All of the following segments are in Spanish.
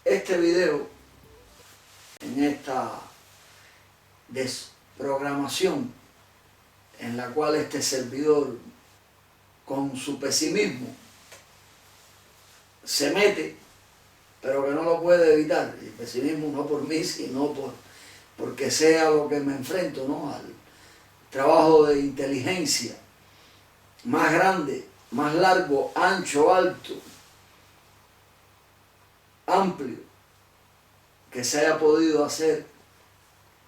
este video, en esta desprogramación en la cual este servidor, con su pesimismo, se mete, pero que no lo puede evitar. El pesimismo no por mí, sino porque sea lo que me enfrento, ¿no? Al trabajo de inteligencia más grande, más largo, ancho, alto, amplio, que se haya podido hacer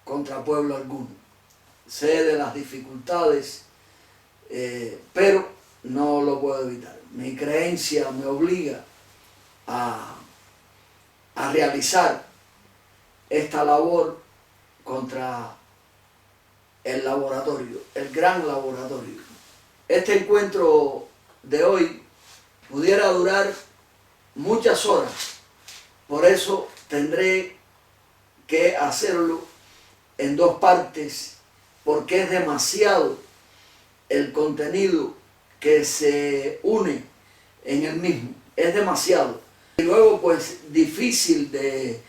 contra pueblo alguno. Sé de las dificultades, pero no lo puedo evitar. Mi creencia me obliga a realizar esta labor contra el laboratorio, el gran laboratorio. Este encuentro de hoy pudiera durar muchas horas, por eso tendré que hacerlo en dos partes, porque es demasiado el contenido que se une en el mismo, es demasiado. Y luego pues difícil de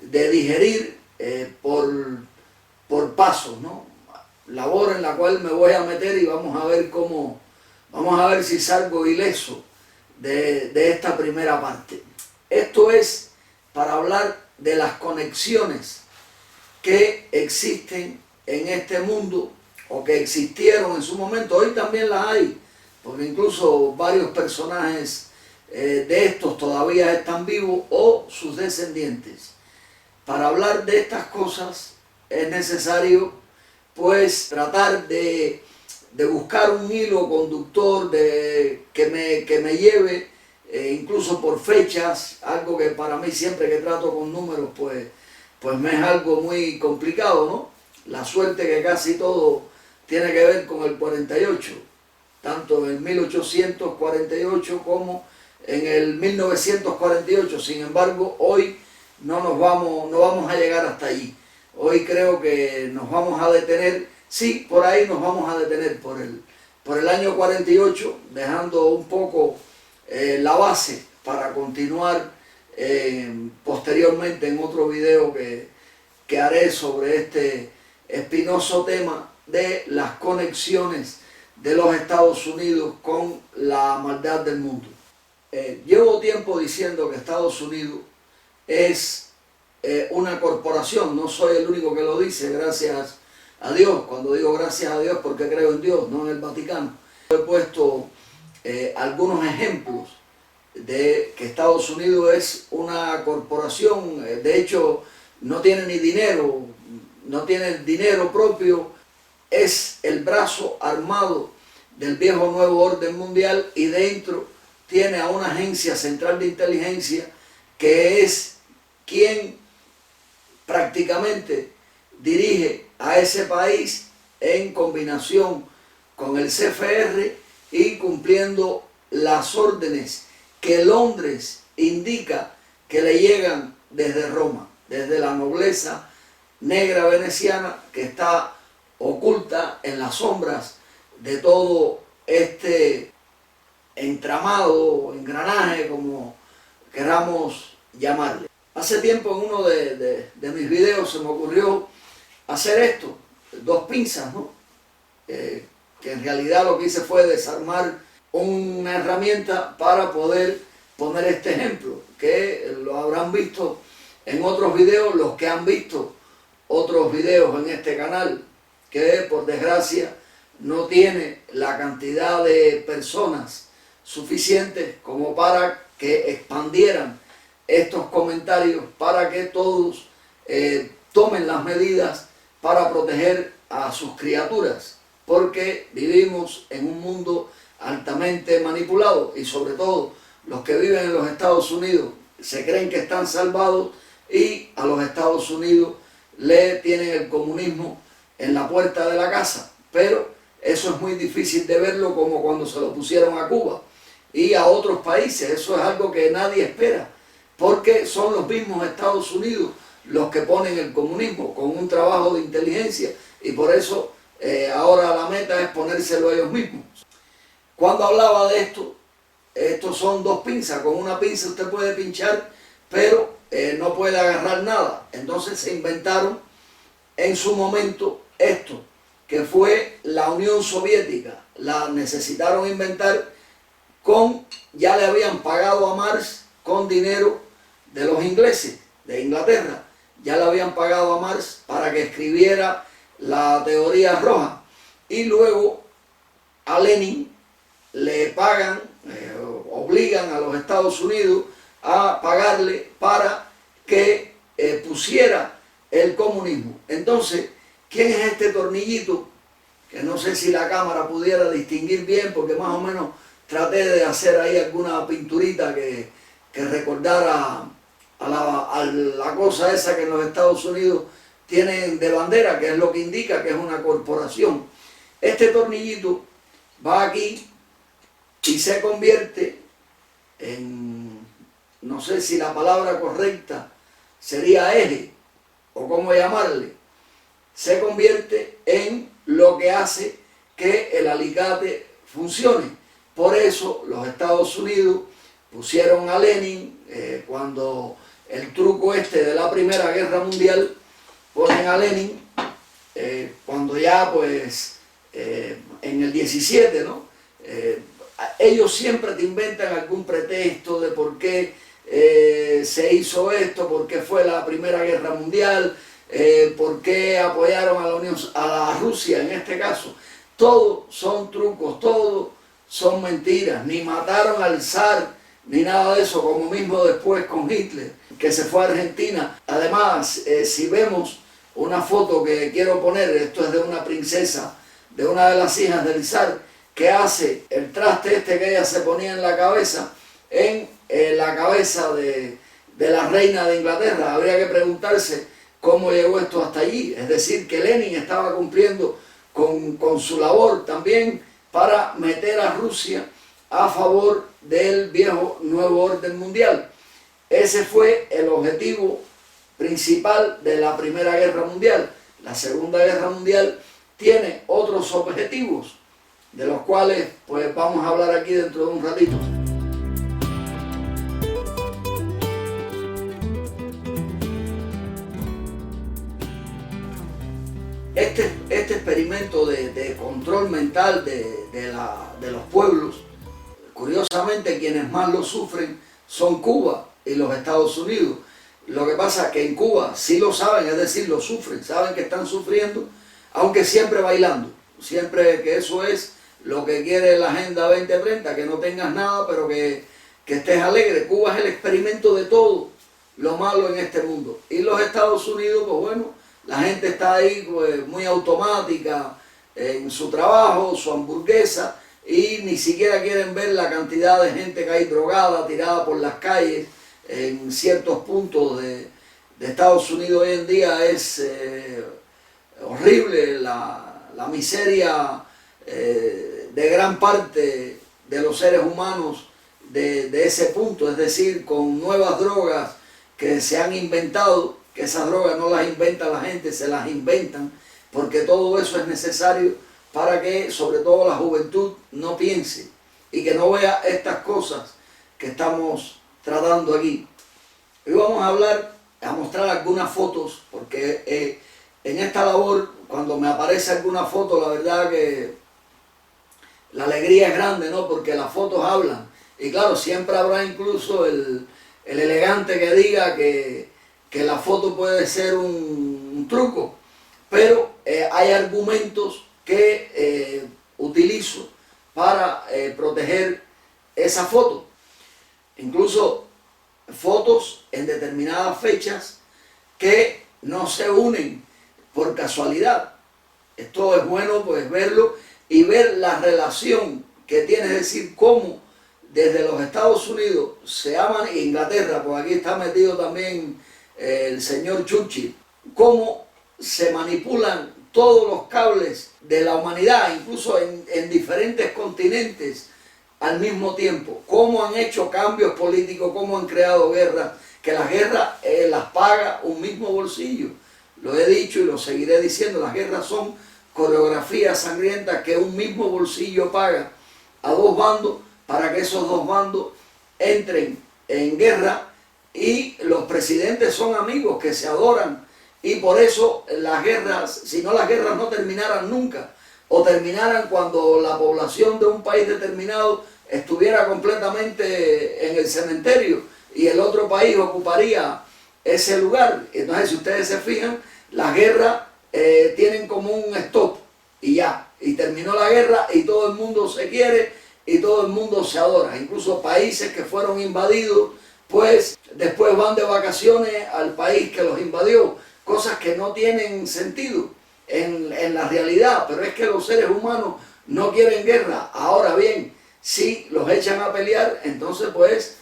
digerir por pasos, ¿no? Labor en la cual me voy a meter y vamos a ver vamos a ver si salgo ileso de esta primera parte. Esto es para hablar de las conexiones que existen en este mundo o que existieron en su momento. Hoy también las hay, porque incluso varios personajes de estos todavía están vivos o sus descendientes. Para hablar de estas cosas es necesario pues tratar de buscar un hilo conductor que me lleve incluso por fechas, algo que para mí siempre que trato con números pues me es algo muy complicado, ¿no? La suerte que casi todo tiene que ver con el 48, tanto en el 1848 como en el 1948. Sin embargo, hoy no vamos a llegar hasta allí. Hoy creo que nos vamos a detener, sí, por ahí nos vamos a detener por el año 48, dejando un poco la base para continuar posteriormente en otro video que haré sobre este espinoso tema de las conexiones de los Estados Unidos con la maldad del mundo. Llevo tiempo diciendo que Estados Unidos es una corporación, no soy el único que lo dice, gracias a Dios. Cuando digo gracias a Dios, porque creo en Dios, no en el Vaticano. He puesto algunos ejemplos de que Estados Unidos es una corporación, de hecho no tiene ni dinero, no tiene dinero propio, es el brazo armado del viejo nuevo orden mundial y dentro tiene a una agencia central de inteligencia que es quien prácticamente dirige a ese país en combinación con el CFR y cumpliendo las órdenes que Londres indica que le llegan desde Roma, desde la nobleza negra veneciana que está oculta en las sombras de todo este entramado, engranaje, como queramos llamarle. Hace tiempo en uno de mis videos se me ocurrió hacer esto, dos pinzas, ¿no? Que en realidad lo que hice fue desarmar una herramienta para poder poner este ejemplo, que lo habrán visto en otros videos, los que han visto otros videos en este canal, que por desgracia no tiene la cantidad de personas suficientes como para que expandieran estos comentarios, para que todos tomen las medidas para proteger a sus criaturas, porque vivimos en un mundo altamente manipulado y sobre todo los que viven en los Estados Unidos se creen que están salvados y a los Estados Unidos le tienen el comunismo en la puerta de la casa, pero eso es muy difícil de verlo, como cuando se lo pusieron a Cuba y a otros países. Eso es algo que nadie espera, porque son los mismos Estados Unidos los que ponen el comunismo con un trabajo de inteligencia y por eso ahora la meta es ponérselo ellos mismos. Cuando hablaba de esto, estos son dos pinzas. Con una pinza usted puede pinchar, pero no puede agarrar nada. Entonces se inventaron en su momento esto, que fue la Unión Soviética. La necesitaron inventar ya le habían pagado a Mars con dinero de los ingleses, de Inglaterra. Ya le habían pagado a Mars para que escribiera la teoría roja. Y luego a Lenin le pagan, obligan a los Estados Unidos a pagarle para que pusiera el comunismo. Entonces, ¿quién es este tornillito? Que no sé si la cámara pudiera distinguir bien, porque más o menos traté de hacer ahí alguna pinturita que recordara a la cosa esa que en los Estados Unidos tienen de bandera, que es lo que indica que es una corporación. Este tornillito va aquí y se convierte en, no sé si la palabra correcta sería eje, o cómo llamarle, se convierte en lo que hace que el alicate funcione. Por eso los Estados Unidos pusieron a Lenin, cuando el truco este de la Primera Guerra Mundial, ponen a Lenin, cuando ya pues en el 17, ¿no? Ellos siempre te inventan algún pretexto de por qué se hizo esto, por qué fue la Primera Guerra Mundial, por qué apoyaron a la Rusia en este caso. Todo son trucos, todo son mentiras. Ni mataron al zar, ni nada de eso, como mismo después con Hitler, que se fue a Argentina. Además, si vemos una foto que quiero poner, esto es de una princesa, de una de las hijas del zar, que hace el traste este que ella se ponía en la cabeza, en la cabeza de la reina de Inglaterra. Habría que preguntarse cómo llegó esto hasta allí. Es decir, que Lenin estaba cumpliendo con su labor también para meter a Rusia a favor del viejo nuevo orden mundial. Ese fue el objetivo principal de la Primera Guerra Mundial. La Segunda Guerra Mundial tiene otros objetivos, de los cuales pues vamos a hablar aquí dentro de un ratito. Este experimento de control mental de los pueblos, curiosamente quienes más lo sufren son Cuba y los Estados Unidos. Lo que pasa es que en Cuba sí lo saben, es decir, lo sufren, saben que están sufriendo, aunque siempre bailando, siempre, que eso es lo que quiere la Agenda 2030, que no tengas nada, pero que estés alegre. Cuba es el experimento de todo lo malo en este mundo. Y los Estados Unidos, pues bueno, la gente está ahí pues, muy automática en su trabajo, su hamburguesa, y ni siquiera quieren ver la cantidad de gente que hay drogada, tirada por las calles. En ciertos puntos de Estados Unidos hoy en día es horrible la miseria de gran parte de los seres humanos de ese punto, es decir, con nuevas drogas que se han inventado, que esas drogas no las inventa la gente, se las inventan, porque todo eso es necesario para que sobre todo la juventud no piense y que no vea estas cosas que estamos tratando aquí. Hoy vamos a mostrar algunas fotos, porque en esta labor, cuando me aparece alguna foto, la verdad que la alegría es grande, ¿no? Porque las fotos hablan. Y claro, siempre habrá incluso el elegante que diga que la foto puede ser un truco, pero hay argumentos que utilizo para proteger esa foto. Incluso fotos en determinadas fechas que no se unen por casualidad. Esto es bueno pues verlo y ver la relación que tiene, es decir, cómo desde los Estados Unidos se aman, e Inglaterra, pues aquí está metido también el señor Churchill, cómo se manipulan todos los cables de la humanidad, incluso en diferentes continentes al mismo tiempo, cómo han hecho cambios políticos, cómo han creado guerras, que las guerras las paga un mismo bolsillo. Lo he dicho y lo seguiré diciendo, las guerras son coreografías sangrientas que un mismo bolsillo paga a dos bandos para que esos dos bandos entren en guerra y los presidentes son amigos que se adoran, y por eso las guerras, si no las guerras no terminaran nunca, o terminaran cuando la población de un país determinado estuviera completamente en el cementerio y el otro país ocuparía ese lugar. Entonces, si ustedes se fijan, las guerras tienen como un stop y ya, y terminó la guerra y todo el mundo se quiere y todo el mundo se adora. Incluso países que fueron invadidos, pues después van de vacaciones al país que los invadió, cosas que no tienen sentido en la realidad, pero es que los seres humanos no quieren guerra. Ahora bien, si los echan a pelear, entonces pues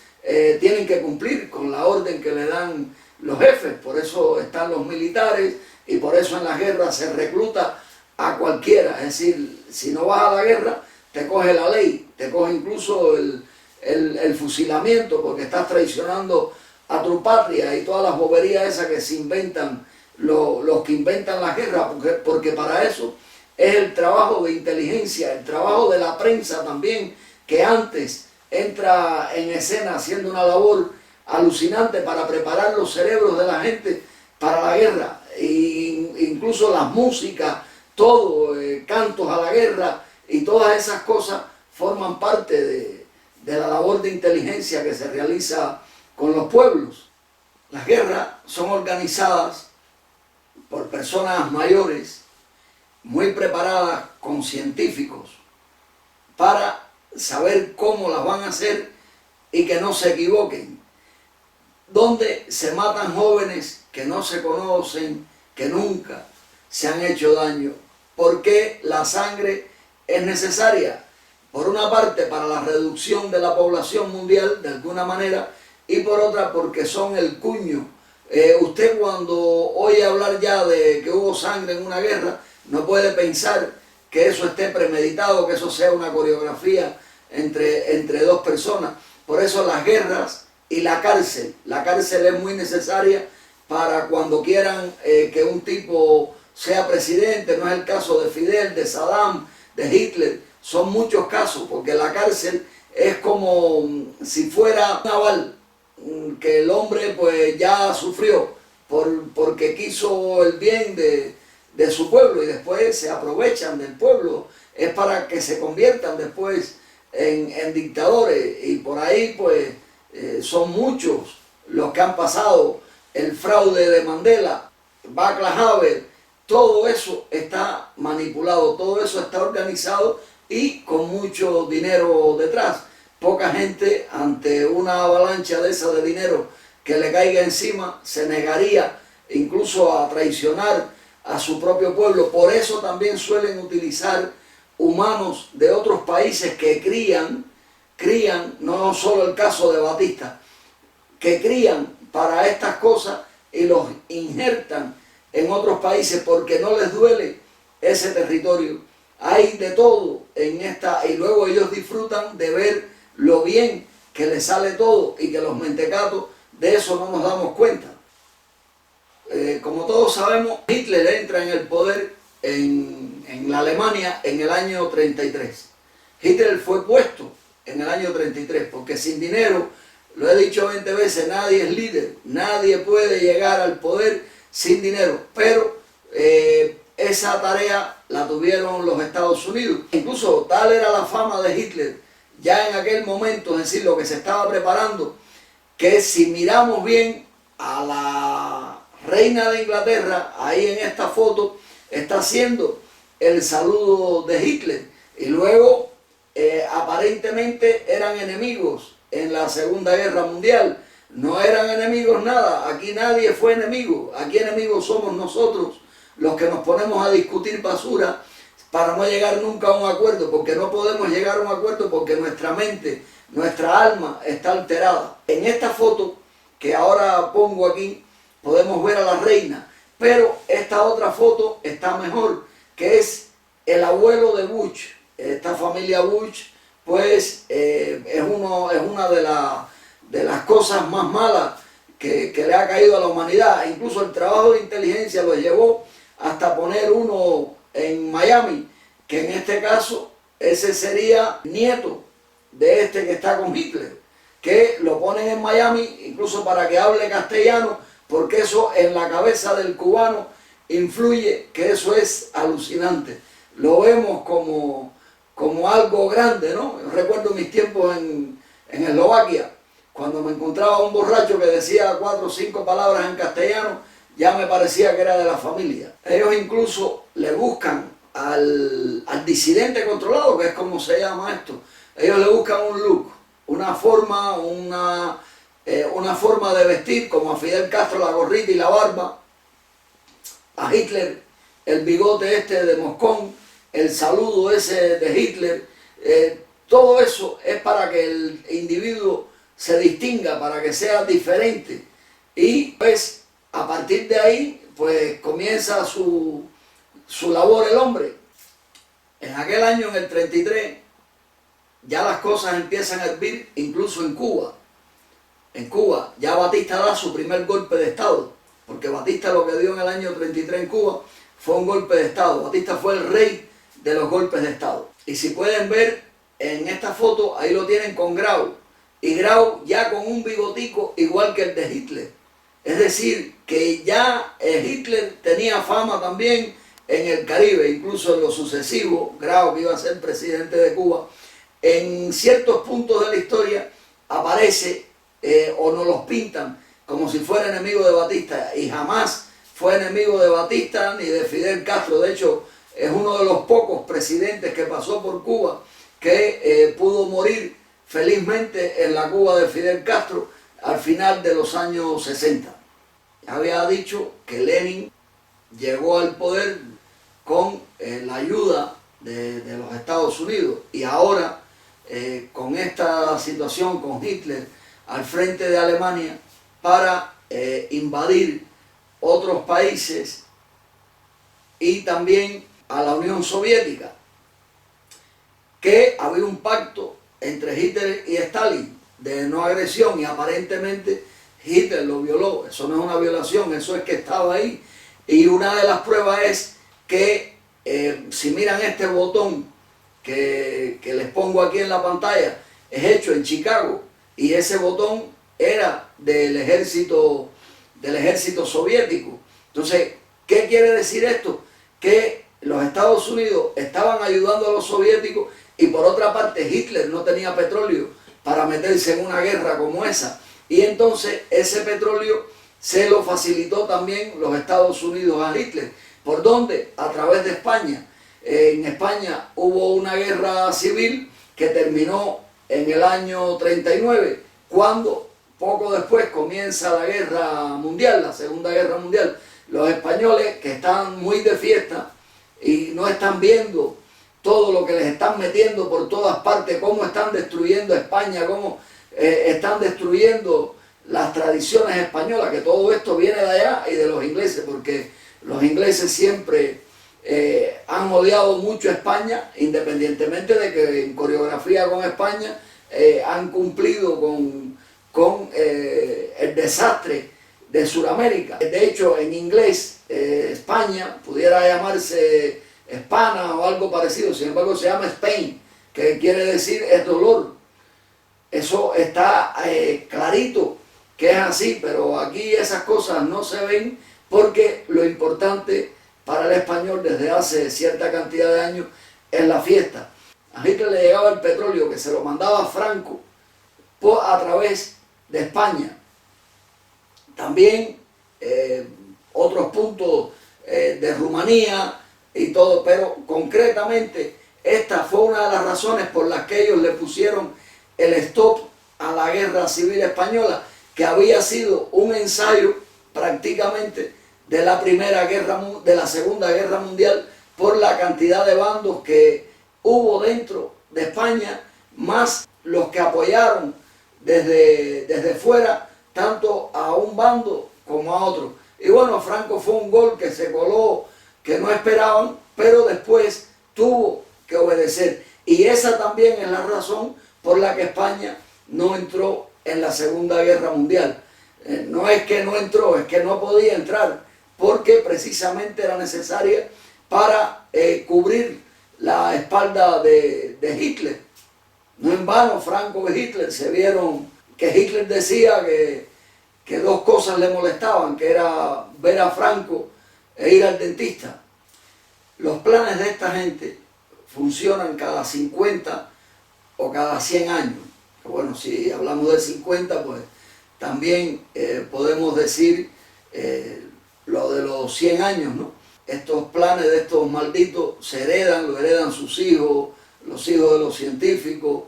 tienen que cumplir con la orden que le dan los jefes. Por eso están los militares y por eso en la guerra se recluta a cualquiera. Es decir, si no vas a la guerra, te coge la ley, te coge incluso el fusilamiento porque estás traicionando a tu patria y todas las boberías esas que se inventan los que inventan la guerra, porque para eso es el trabajo de inteligencia, el trabajo de la prensa también, que antes entra en escena haciendo una labor alucinante para preparar los cerebros de la gente para la guerra, e incluso las músicas, todo, cantos a la guerra y todas esas cosas forman parte de la labor de inteligencia que se realiza con los pueblos. Las guerras son organizadas por personas mayores, muy preparadas, con científicos, para saber cómo las van a hacer y que no se equivoquen. Donde se matan jóvenes que no se conocen, que nunca se han hecho daño. ¿Por qué la sangre es necesaria? Por una parte, para la reducción de la población mundial, de alguna manera, y por otra, porque son el cuño. Usted cuando oye hablar ya de que hubo sangre en una guerra, no puede pensar que eso esté premeditado, que eso sea una coreografía entre dos personas. Por eso las guerras y la cárcel es muy necesaria para cuando quieran que un tipo sea presidente. No es el caso de Fidel, de Saddam, de Hitler, son muchos casos, porque la cárcel es como si fuera un naval que el hombre pues ya sufrió porque quiso el bien de su pueblo y después se aprovechan del pueblo. Es para que se conviertan después en dictadores, y por ahí pues son muchos los que han pasado. El fraude de Mandela, Václav Havel, todo eso está manipulado, todo eso está organizado y con mucho dinero detrás. Poca gente ante una avalancha de esa de dinero que le caiga encima se negaría incluso a traicionar a su propio pueblo. Por eso también suelen utilizar humanos de otros países que crían, no solo el caso de Batista, que crían para estas cosas y los injertan en otros países porque no les duele ese territorio. Hay de todo en esta, y luego ellos disfrutan de ver lo bien que les sale todo y que los mentecatos de eso no nos damos cuenta. Como todos sabemos, Hitler entra en el poder en la Alemania en el año 33. Hitler fue puesto en el año 33 porque sin dinero, lo he dicho 20 veces, nadie es líder, nadie puede llegar al poder sin dinero, pero esa tarea la tuvieron los Estados Unidos. Incluso tal era la fama de Hitler ya en aquel momento, es decir, lo que se estaba preparando, que si miramos bien a la reina de Inglaterra, ahí en esta foto, está haciendo el saludo de Hitler, y luego aparentemente eran enemigos en la Segunda Guerra Mundial. No eran enemigos nada, aquí nadie fue enemigo, aquí enemigos somos nosotros, los que nos ponemos a discutir basura para no llegar nunca a un acuerdo, porque no podemos llegar a un acuerdo porque nuestra mente, nuestra alma está alterada. En esta foto que ahora pongo aquí podemos ver a la reina, pero esta otra foto está mejor, que es el abuelo de Bush. Esta familia Bush pues es una de las cosas más malas que le ha caído a la humanidad. Incluso el trabajo de inteligencia lo llevó hasta poner uno en Miami, que en este caso ese sería nieto de este que está con Hitler. que lo ponen en Miami, incluso para que hable castellano, porque eso en la cabeza del cubano influye, que eso es alucinante. Lo vemos como algo grande, ¿no? Yo recuerdo mis tiempos en Eslovaquia, cuando me encontraba un borracho que decía 4 o 5 palabras en castellano, ya me parecía que era de la familia. Ellos incluso le buscan al disidente controlado, que es como se llama esto, ellos le buscan un look, una forma de vestir, como a Fidel Castro la gorrita y la barba, a Hitler el bigote este de moscón, el saludo ese de Hitler, todo eso es para que el individuo se distinga, para que sea diferente. Y pues a partir de ahí pues comienza su labor el hombre. En aquel año, en el 33, ya las cosas empiezan a hervir, incluso en Cuba. En Cuba ya Batista da su primer golpe de Estado, porque Batista lo que dio en el año 33 en Cuba fue un golpe de Estado. Batista fue el rey de los golpes de Estado. Y si pueden ver en esta foto, ahí lo tienen con Grau. Y Grau ya con un bigotico igual que el de Hitler. Es decir, que ya Hitler tenía fama también en el Caribe, incluso en lo sucesivo, Grau, que iba a ser presidente de Cuba, en ciertos puntos de la historia aparece o nos los pintan como si fuera enemigo de Batista, y jamás fue enemigo de Batista ni de Fidel Castro. De hecho, es uno de los pocos presidentes que pasó por Cuba que pudo morir felizmente en la Cuba de Fidel Castro al final de los años 60. Ya había dicho que Lenin llegó al poder con la ayuda de los Estados Unidos, y ahora con esta situación, con Hitler al frente de Alemania para invadir otros países y también a la Unión Soviética, que había un pacto entre Hitler y Stalin de no agresión, y aparentemente Hitler lo violó. Eso no es una violación, eso es que estaba ahí. Y una de las pruebas es que si miran este botón que les pongo aquí en la pantalla, es hecho en Chicago, y ese botón era del ejército soviético. Entonces, ¿qué quiere decir esto? Que los Estados Unidos estaban ayudando a los soviéticos, y por otra parte Hitler no tenía petróleo para meterse en una guerra como esa, y entonces ese petróleo se lo facilitó también los Estados Unidos a Hitler. ¿Por dónde? A través de España. En España hubo una guerra civil que terminó en el año 39, cuando poco después comienza la guerra mundial, la Segunda Guerra Mundial. Los españoles, que están muy de fiesta y no están viendo todo lo que les están metiendo por todas partes, cómo están destruyendo España, cómo están destruyendo las tradiciones españolas, que todo esto viene de allá y de los ingleses, porque los ingleses siempre han odiado mucho a España, independientemente de que en coreografía con España han cumplido con el desastre de Sudamérica. De hecho, en inglés, España pudiera llamarse Hispana o algo parecido, sin embargo se llama Spain, que quiere decir es dolor. Eso está clarito que es así, pero aquí esas cosas no se ven, porque lo importante para el español desde hace cierta cantidad de años es la fiesta. A Hitler le llegaba el petróleo que se lo mandaba Franco a través de España. También otros puntos de Rumanía y todo, pero concretamente esta fue una de las razones por las que ellos le pusieron el stop a la guerra civil española, que había sido un ensayo prácticamente de la Segunda Guerra Mundial, por la cantidad de bandos que hubo dentro de España, más los que apoyaron desde fuera, tanto a un bando como a otro. Y bueno, Franco fue un gol que se coló, que no esperaban, pero después tuvo que obedecer. Y esa también es la razón por la que España no entró en la Segunda Guerra Mundial. No es que no entró, es que no podía entrar, porque precisamente era necesaria para cubrir la espalda de Hitler. No en vano Franco y Hitler se vieron que Hitler decía que dos cosas le molestaban, que era ver a Franco e ir al dentista. Los planes de esta gente funcionan cada 50 o cada 100 años. Bueno, si hablamos de 50, pues también podemos decir lo de los 100 años, ¿no? Estos planes de estos malditos se heredan, lo heredan sus hijos, los hijos de los científicos,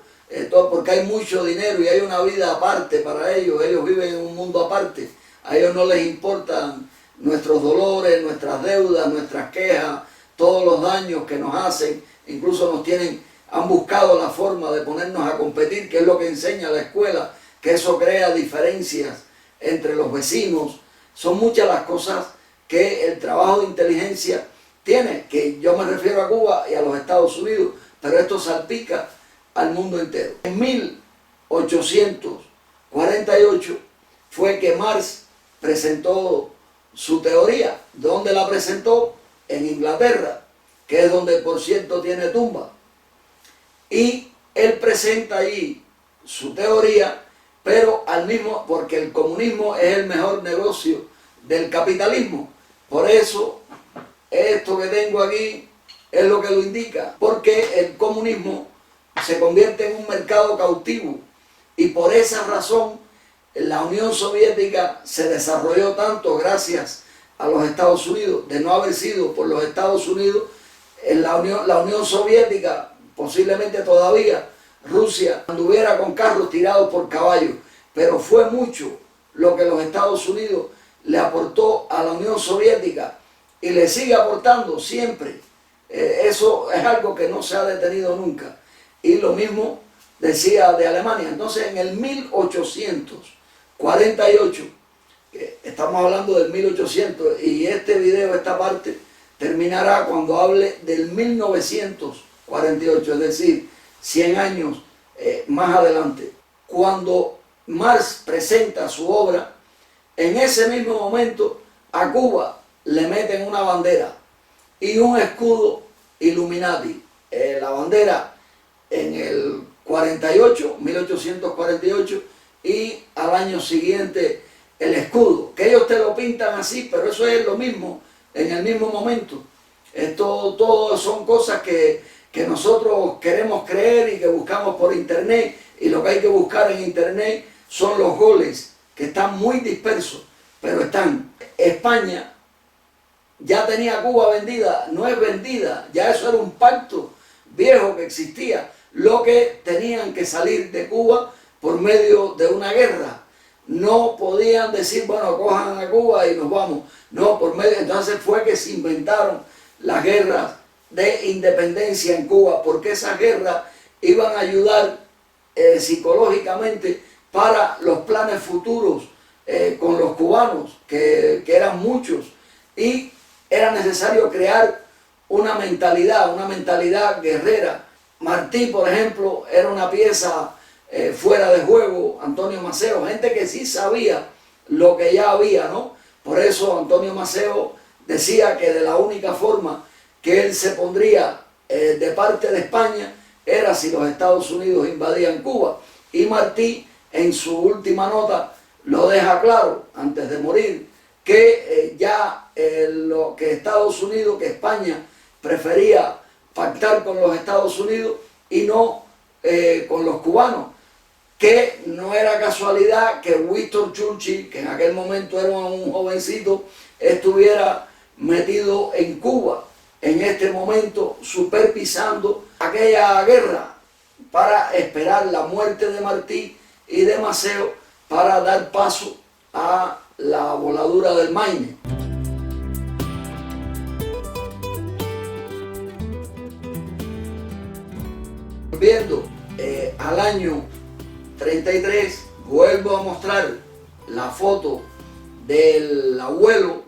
todo porque hay mucho dinero y hay una vida aparte para ellos. Ellos viven en un mundo aparte. A ellos no les importan nuestros dolores, nuestras deudas, nuestras quejas, todos los daños que nos hacen. Incluso han buscado la forma de ponernos a competir, que es lo que enseña la escuela, que eso crea diferencias entre los vecinos. Son muchas las cosas que el trabajo de inteligencia tiene, que yo me refiero a Cuba y a los Estados Unidos, pero esto salpica al mundo entero. En 1848 fue que Marx presentó su teoría. ¿Dónde la presentó? En Inglaterra, que es donde, por cierto, tiene tumba. Y él presenta allí su teoría, pero porque el comunismo es el mejor negocio del capitalismo. Por eso, esto que tengo aquí es lo que lo indica, porque el comunismo se convierte en un mercado cautivo y por esa razón la Unión Soviética se desarrolló tanto gracias a los Estados Unidos. De no haber sido por los Estados Unidos, la Unión Soviética, posiblemente todavía Rusia anduviera con carros tirados por caballos, pero fue mucho lo que los Estados Unidos le aportó a la Unión Soviética y le sigue aportando siempre. Eso es algo que no se ha detenido nunca. Y lo mismo decía de Alemania. Entonces, en el 1848, estamos hablando del 1800, y este video, esta parte, terminará cuando hable del 1948, es decir, 100 años más adelante. Cuando Marx presenta su obra, en ese mismo momento a Cuba le meten una bandera y un escudo Illuminati. La bandera en el 48, 1848, y al año siguiente el escudo, que ellos te lo pintan así, pero eso es lo mismo, en el mismo momento. Esto todo son cosas que nosotros queremos creer y que buscamos por internet, y lo que hay que buscar en internet son los goles, que están muy dispersos, pero están. España ya tenía Cuba vendida, no es vendida, ya eso era un pacto viejo que existía. Lo que tenían que salir de Cuba por medio de una guerra. No podían decir, bueno, cojan a Cuba y nos vamos. No, por medio. Entonces fue que se inventaron las guerras de independencia en Cuba, porque esas guerras iban a ayudar psicológicamente para los planes futuros con los cubanos, que eran muchos, y era necesario crear una mentalidad guerrera. Martí, por ejemplo, era una pieza fuera de juego. Antonio Maceo, gente que sí sabía lo que ya había, ¿no? Por eso Antonio Maceo decía que de la única forma que él se pondría de parte de España era si los Estados Unidos invadían Cuba. Y Martí, en su última nota, lo deja claro, antes de morir, que lo que Estados Unidos, que España prefería pactar con los Estados Unidos y no con los cubanos, que no era casualidad que Winston Churchill, que en aquel momento era un jovencito, estuviera metido en Cuba en este momento, supervisando aquella guerra para esperar la muerte de Martí y de Maceo para dar paso a la voladura del Maine. Volviendo al año 33, vuelvo a mostrar la foto del abuelo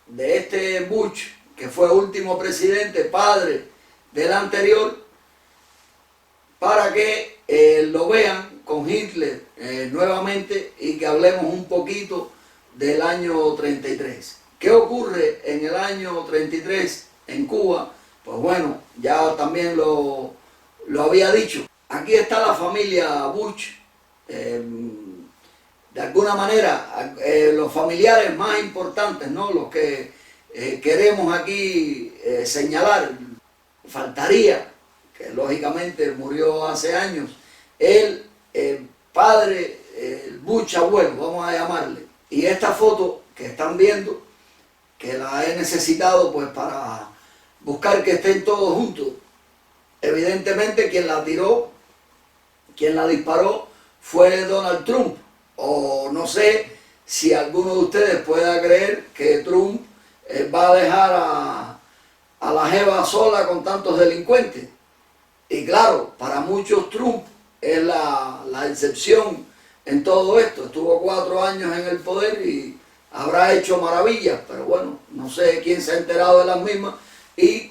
de este Bush, que fue último presidente, padre del anterior, para que lo vean con Hitler nuevamente y que hablemos un poquito del año 33. ¿Qué ocurre en el año 33 en Cuba? Pues bueno, ya también lo había dicho. Aquí está la familia Bush, de alguna manera, los familiares más importantes, ¿no? Los que queremos aquí señalar, faltaría, que lógicamente murió hace años, el padre, el Butch abuelo, vamos a llamarle. Y esta foto que están viendo, que la he necesitado pues para buscar que estén todos juntos, evidentemente quien la tiró, quien la disparó fue Donald Trump, o no sé si alguno de ustedes pueda creer que Trump va a dejar a la jeva sola con tantos delincuentes. Y claro, para muchos Trump es la excepción en todo esto. Estuvo 4 años en el poder y habrá hecho maravillas, pero bueno, no sé quién se ha enterado de las mismas. Y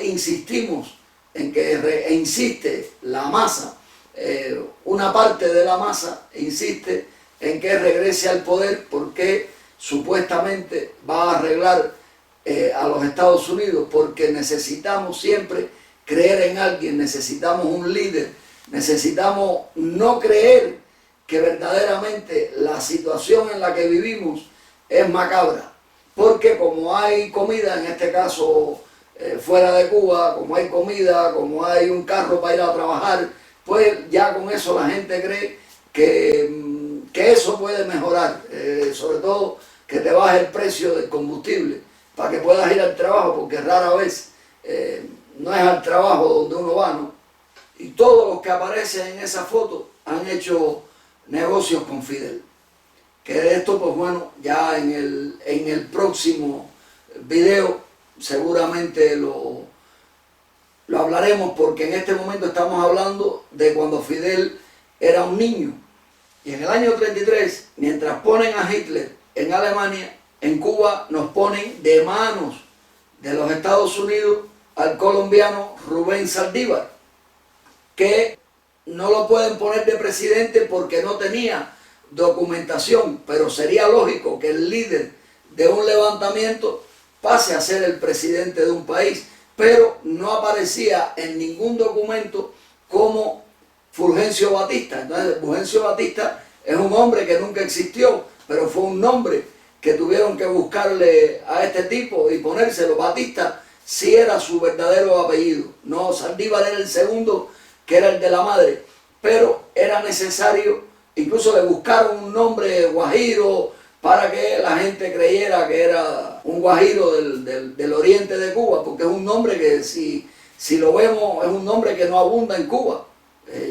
insistimos en que insiste la masa, una parte de la masa insiste en que regrese al poder porque supuestamente va a arreglar a los Estados Unidos, porque necesitamos siempre creer en alguien, necesitamos un líder, necesitamos no creer que verdaderamente la situación en la que vivimos es macabra, porque como hay comida, en este caso fuera de Cuba, como hay comida, como hay un carro para ir a trabajar, pues ya con eso la gente cree que eso puede mejorar, sobre todo que te baje el precio del combustible para que puedas ir al trabajo, porque rara vez no es al trabajo donde uno va, ¿no? Y todos los que aparecen en esa foto han hecho negocios con Fidel. Que de esto, pues bueno, ya en el próximo video seguramente lo hablaremos, porque en este momento estamos hablando de cuando Fidel era un niño. Y en el año 33, mientras ponen a Hitler en Alemania, en Cuba nos ponen de manos de los Estados Unidos al colombiano Rubén Saldívar, que no lo pueden poner de presidente porque no tenía documentación, pero sería lógico que el líder de un levantamiento pase a ser el presidente de un país, pero no aparecía en ningún documento como Fulgencio Batista. Entonces, Fulgencio Batista es un hombre que nunca existió, pero fue un nombre que tuvieron que buscarle a este tipo y ponérselo. Batista sí era su verdadero apellido, no, Saldívar era el segundo, que era el de la madre, pero era necesario, incluso le buscaron un nombre guajiro para que la gente creyera que era un guajiro del oriente de Cuba, porque es un nombre que si lo vemos es un nombre que no abunda en Cuba.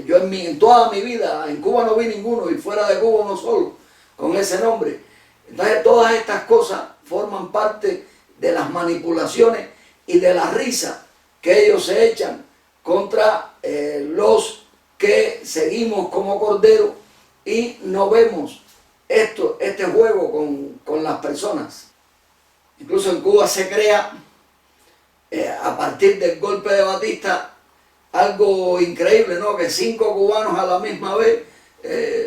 Yo en toda mi vida en Cuba no vi ninguno, y fuera de Cuba uno solo con ese nombre. Entonces todas estas cosas forman parte de las manipulaciones y de la risa que ellos se echan contra los que seguimos como cordero y no vemos este juego con las personas. Incluso en Cuba se crea, a partir del golpe de Batista, algo increíble, ¿no? Que 5 cubanos a la misma vez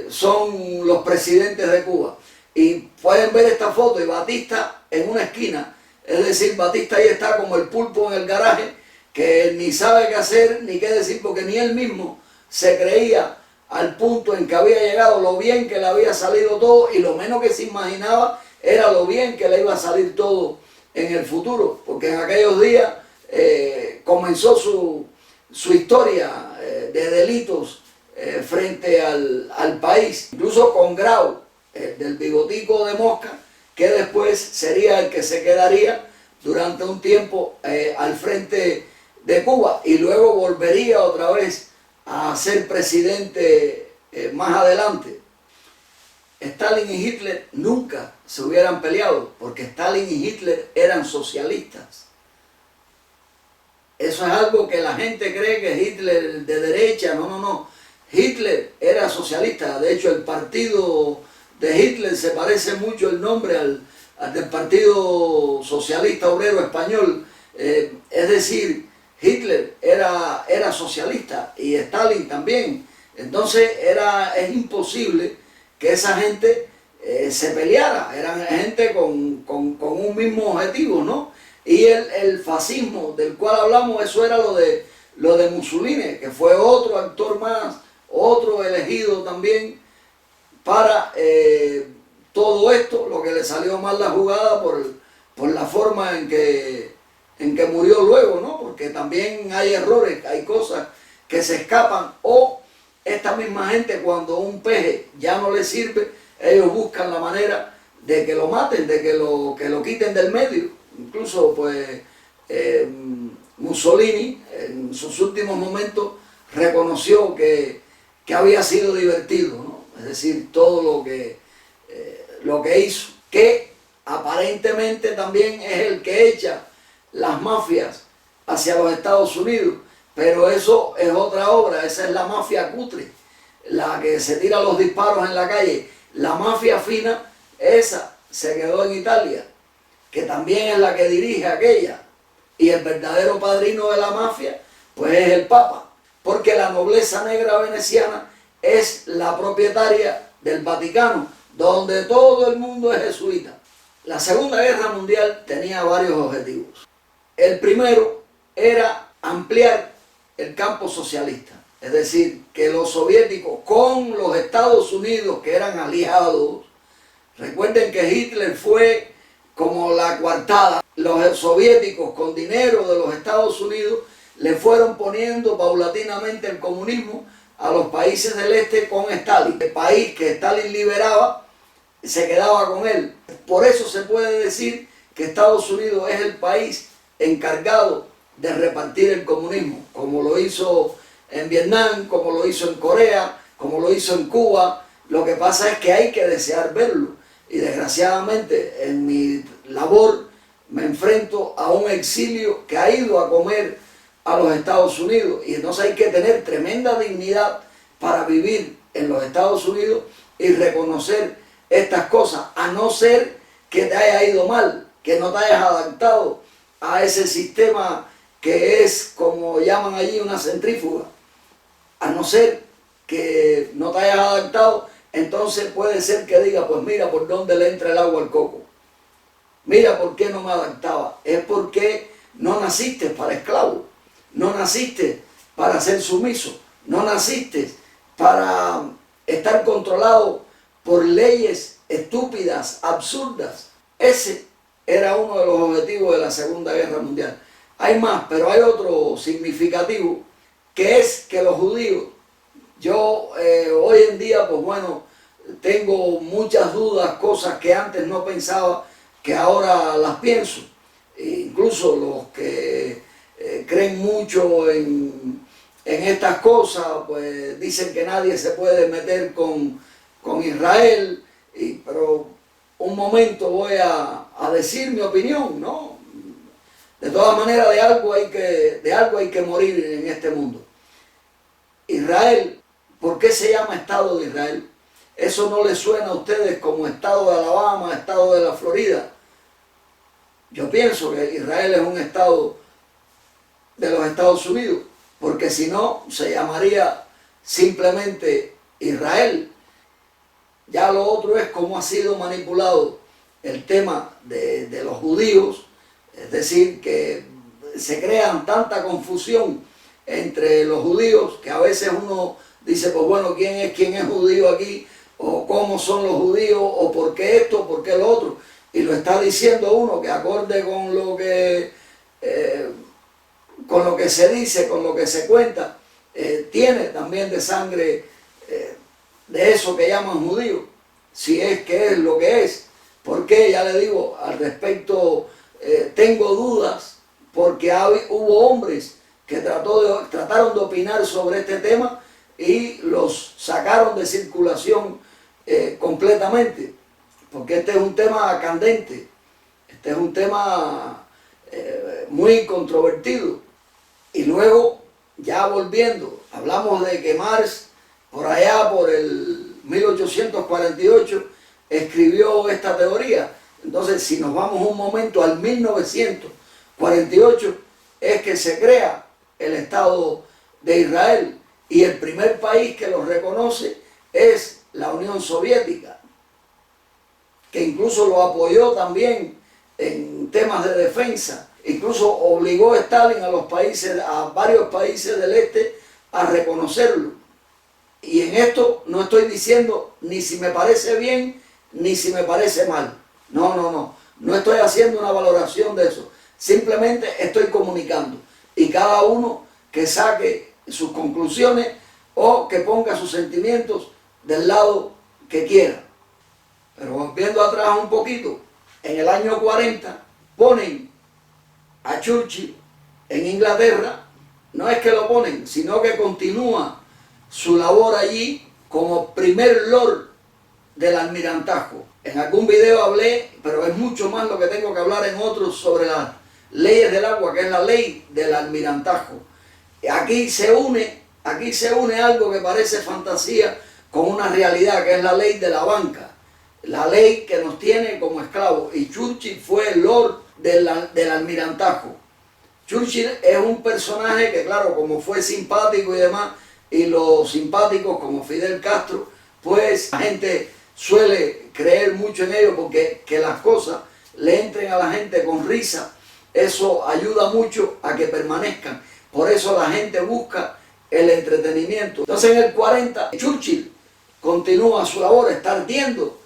son los presidentes de Cuba. Y pueden ver esta foto y Batista en una esquina, es decir, Batista ahí está como el pulpo en el garaje, que ni sabe qué hacer ni qué decir, porque ni él mismo se creía al punto en que había llegado, lo bien que le había salido todo, y lo menos que se imaginaba era lo bien que le iba a salir todo en el futuro, porque en aquellos días comenzó su historia de delitos frente al país, incluso con Grau, del bigotico de mosca, que después sería el que se quedaría durante un tiempo al frente de Cuba y luego volvería otra vez a ser presidente más adelante. Stalin y Hitler nunca se hubieran peleado, porque Stalin y Hitler eran socialistas. Eso es algo que la gente cree que Hitler de derecha. No. Hitler era socialista. De hecho, el partido de Hitler se parece mucho el nombre al del Partido Socialista Obrero Español. Es decir, Hitler era socialista y Stalin también. Entonces es imposible que esa gente se peleara. Eran gente con un mismo objetivo, ¿no? Y el fascismo del cual hablamos, eso era lo de Mussolini, que fue otro actor más, otro elegido también para todo esto, lo que le salió mal la jugada por la forma en que murió luego, ¿no? Porque también hay errores, hay cosas que se escapan, o esta misma gente, cuando un peje ya no le sirve, ellos buscan la manera de que lo maten, de que lo quiten del medio. Incluso pues Mussolini en sus últimos momentos reconoció que había sido divertido, ¿no? Es decir, todo lo que hizo, que aparentemente también es el que echa las mafias hacia los Estados Unidos, pero eso es otra obra. Esa es la mafia cutre, la que se tira los disparos en la calle. La mafia fina, esa se quedó en Italia, que también es la que dirige aquella, y el verdadero padrino de la mafia pues es el Papa, porque la nobleza negra veneciana es la propietaria del Vaticano, donde todo el mundo es jesuita. La Segunda Guerra Mundial tenía varios objetivos. El primero era ampliar el campo socialista, es decir, que los soviéticos con los Estados Unidos, que eran aliados, recuerden que Hitler fue como la coartada, los soviéticos con dinero de los Estados Unidos le fueron poniendo paulatinamente el comunismo a los países del este con Stalin. El país que Stalin liberaba se quedaba con él. Por eso se puede decir que Estados Unidos es el país encargado de repartir el comunismo, como lo hizo en Vietnam, como lo hizo en Corea, como lo hizo en Cuba. Lo que pasa es que hay que desear verlo, y desgraciadamente en mi labor me enfrento a un exilio que ha ido a comer a los Estados Unidos, y entonces hay que tener tremenda dignidad para vivir en los Estados Unidos y reconocer estas cosas, a no ser que te haya ido mal, que no te hayas adaptado a ese sistema que es, como llaman allí, una centrífuga. A no ser que no te hayas adaptado, entonces puede ser que diga, pues mira por dónde le entra el agua al coco. Mira por qué no me adaptaba. Es porque no naciste para esclavo, no naciste para ser sumiso, no naciste para estar controlado por leyes estúpidas, absurdas. Ese era uno de los objetivos de la Segunda Guerra Mundial. Hay más, pero hay otro significativo, que es que los judíos, yo hoy en día, pues bueno, tengo muchas dudas, cosas que antes no pensaba, que ahora las pienso. Incluso los que creen mucho en estas cosas, pues dicen que nadie se puede meter con Israel, pero un momento voy a decir mi opinión, ¿no? De todas maneras, de algo hay que morir en este mundo. Israel, ¿por qué se llama Estado de Israel? ¿Eso no les suena a ustedes como Estado de Alabama, Estado de la Florida? Yo pienso que Israel es un Estado de los Estados Unidos, porque si no, se llamaría simplemente Israel. Ya lo otro es cómo ha sido manipulado el tema de los judíos, es decir, que se crean tanta confusión entre los judíos que a veces uno dice, pues bueno, ¿quién es judío aquí? O cómo son los judíos, o por qué esto, por qué lo otro. Y lo está diciendo uno que acorde con lo que se dice, con lo que se cuenta, tiene también de sangre de eso que llaman judío, si es que es lo que es. Porque ya le digo, al respecto tengo dudas, porque hubo hombres que trataron de opinar sobre este tema y los sacaron de circulación completamente, porque este es un tema candente, este es un tema muy controvertido. Y luego, ya volviendo, hablamos de que Marx, por allá por el 1848, escribió esta teoría. Entonces, si nos vamos un momento al 1948, es que se crea el Estado de Israel, y el primer país que lo reconoce es la Unión Soviética, que incluso lo apoyó también en temas de defensa. Incluso obligó a Stalin a varios países del este a reconocerlo. Y en esto no estoy diciendo ni si me parece bien, ni si me parece mal. No, no, no. No estoy haciendo una valoración de eso. Simplemente estoy comunicando. Y cada uno que saque sus conclusiones o que ponga sus sentimientos del lado que quiera. Pero volviendo atrás un poquito, en el año 40 ponen a Churchill en Inglaterra. No es que lo ponen, sino que continúa su labor allí como primer Lord del Almirantazgo. En algún video hablé, pero es mucho más lo que tengo que hablar en otros, sobre las leyes del agua, que es la ley del Almirantazgo. Aquí se une algo que parece fantasía con una realidad, que es la ley de la banca, la ley que nos tiene como esclavos. Y Churchill fue el Lord del Almirantazgo. Churchill es un personaje que, claro, como fue simpático y demás, y los simpáticos como Fidel Castro, pues la gente suele creer mucho en ello, porque que las cosas le entren a la gente con risa, eso ayuda mucho a que permanezcan. Por eso la gente busca el entretenimiento. Entonces en el 40 Churchill continúa su labor, está ardiendo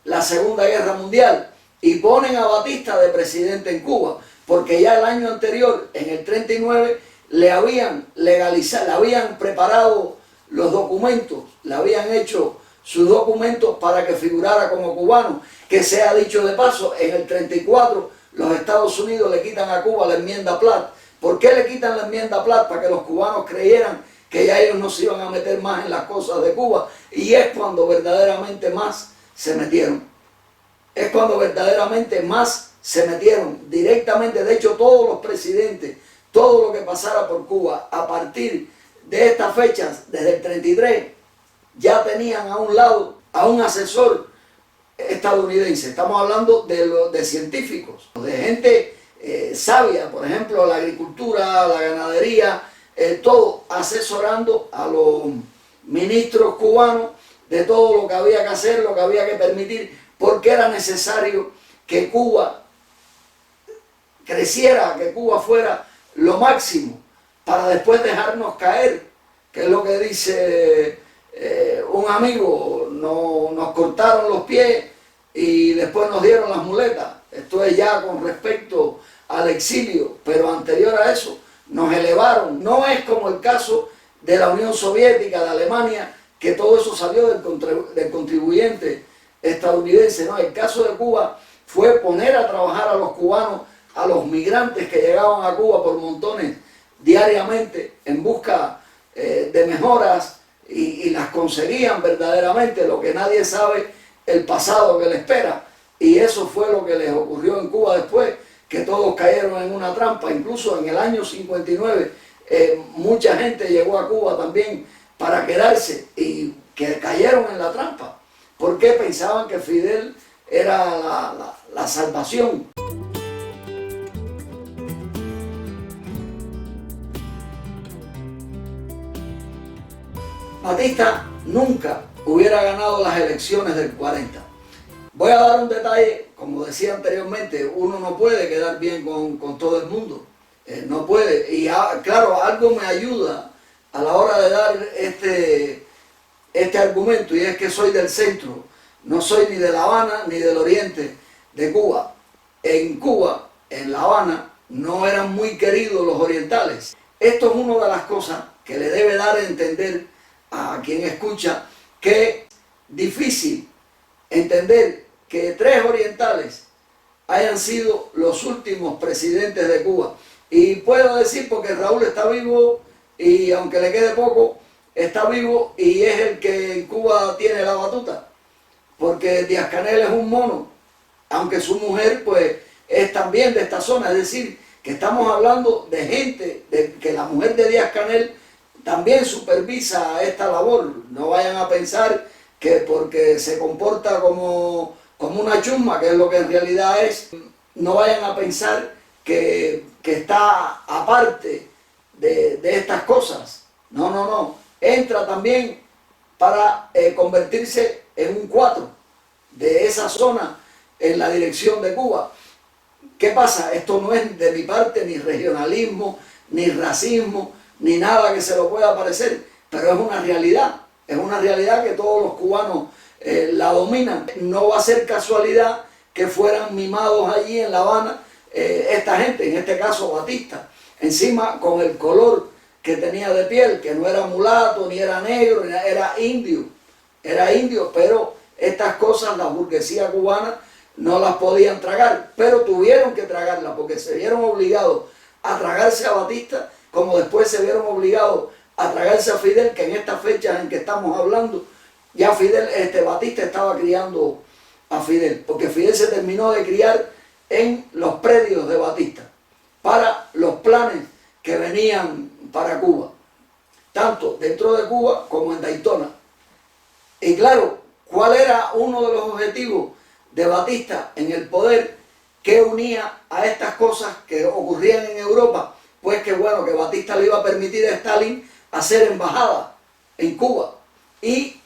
la Segunda Guerra Mundial, y ponen a Batista de presidente en Cuba, porque ya el año anterior, en el 39, le habían legalizado, le habían preparado los documentos, le habían hecho sus documentos para que figurara como cubano, que sea dicho de paso, en el 34 los Estados Unidos le quitan a Cuba la enmienda Platt. ¿Por qué le quitan la enmienda Platt? Para que los cubanos creyeran que ya ellos no se iban a meter más en las cosas de Cuba, y es cuando verdaderamente más se metieron. Es cuando verdaderamente más se metieron directamente. De hecho, todos los presidentes, todo lo que pasara por Cuba a partir de estas fechas, desde el 33, ya tenían a un lado a un asesor estadounidense. Estamos hablando de científicos, de gente sabia, por ejemplo, la agricultura, la ganadería, todo asesorando a los ministros cubanos de todo lo que había que hacer, lo que había que permitir, porque era necesario que Cuba creciera, que Cuba fuera lo máximo, para después dejarnos caer, que es lo que dice un amigo: nos cortaron los pies y después nos dieron las muletas. Esto es ya con respecto al exilio, pero anterior a eso nos elevaron. No es como el caso de la Unión Soviética, de Alemania, que todo eso salió del contribuyente estadounidense. No, el caso de Cuba fue poner a trabajar a los cubanos, a los migrantes que llegaban a Cuba por montones diariamente en busca de mejoras, y las conseguían verdaderamente, lo que nadie sabe el pasado que le espera. Y eso fue lo que les ocurrió en Cuba después, que todos cayeron en una trampa. Incluso en el año 59 mucha gente llegó a Cuba también para quedarse, y que cayeron en la trampa, porque pensaban que Fidel era la salvación. Batista nunca hubiera ganado las elecciones del 40. Voy a dar un detalle, como decía anteriormente, uno no puede quedar bien con todo el mundo, no puede. Y claro, algo me ayuda a la hora de dar este argumento, y es que soy del centro, no soy ni de La Habana ni del oriente de Cuba. En Cuba, en La Habana, no eran muy queridos los orientales. Esto es una de las cosas que le debe dar a entender a quien escucha, que es difícil entender que 3 orientales hayan sido los últimos presidentes de Cuba. Y puedo decir, porque Raúl está vivo, y aunque le quede poco, está vivo, y es el que en Cuba tiene la batuta, porque Díaz-Canel es un mono, aunque su mujer pues es también de esta zona. Es decir, que estamos hablando de gente, que la mujer de Díaz-Canel también supervisa esta labor. No vayan a pensar que porque se comporta como una chusma, que es lo que en realidad es, no vayan a pensar que está aparte de estas cosas. No, no, no. Entra también para convertirse en un 4 de esa zona en la dirección de Cuba. ¿Qué pasa? Esto no es de mi parte ni regionalismo, ni racismo, ni nada que se lo pueda parecer, pero es una realidad. es una realidad que todos los cubanos la dominan. No va a ser casualidad que fueran mimados allí en La Habana esta gente, en este caso Batista, encima con el color que tenía de piel, que no era mulato, ni era negro, era indio, pero estas cosas la burguesía cubana no las podían tragar, pero tuvieron que tragarlas porque se vieron obligados a tragarse a Batista, como después se vieron obligados a tragarse a Fidel, que en estas fechas en que estamos hablando, ya Batista estaba criando a Fidel, porque Fidel se terminó de criar en los predios de Batista, para los planes que venían para Cuba, tanto dentro de Cuba como en Daytona. Y claro, ¿cuál era uno de los objetivos de Batista en el poder que unía a estas cosas que ocurrían en Europa? Pues que bueno, que Batista le iba a permitir a Stalin hacer embajada en Cuba y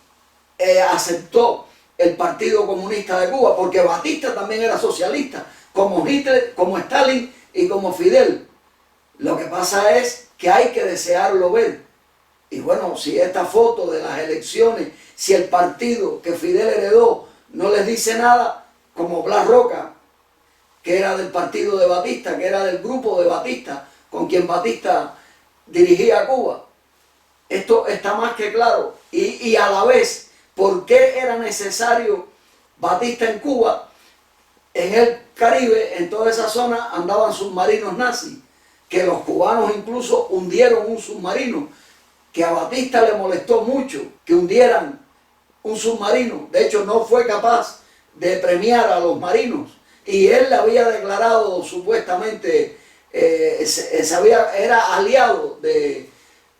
aceptó el Partido Comunista de Cuba, porque Batista también era socialista, como Hitler, como Stalin y como Fidel. Lo que pasa es que hay que desearlo ver. Y bueno, si esta foto de las elecciones, si el partido que Fidel heredó no les dice nada, como Blas Roca, que era del partido de Batista, que era del grupo de Batista, con quien Batista dirigía Cuba. Esto está más que claro. Y a la vez, ¿por qué era necesario Batista en Cuba? En el Caribe, en toda esa zona, andaban submarinos nazis, que los cubanos incluso hundieron un submarino, que a Batista le molestó mucho que hundieran un submarino. De hecho, no fue capaz de premiar a los marinos. Y él le había declarado supuestamente, era aliado de